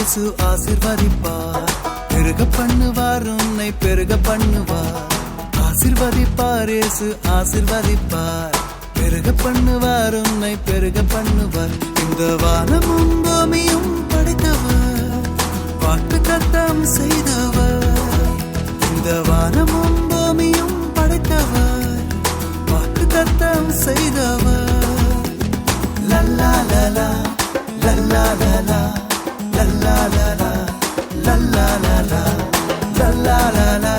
இயேசு ஆசீர்வதிப்பார். பெருக பண்ணுவார், உன்னை பெருக பண்ணுவார். ஆசீர்வதிப்பார், இயேசு ஆசீர்வதிப்பார். பெருக பண்ணுவார், உன்னை பெருக பண்ணுவார். இந்த வானமும் பூமியும் படைத்தவர், வாக்கு தத்தம் செய்தவர். இந்த வானமும் பூமியும் படைத்தவர், வாக்கு தத்தம் செய்தவர். லல்லா லலா லல்லா லலா லல்லா லலா லல்லா லலா லல்லா லலா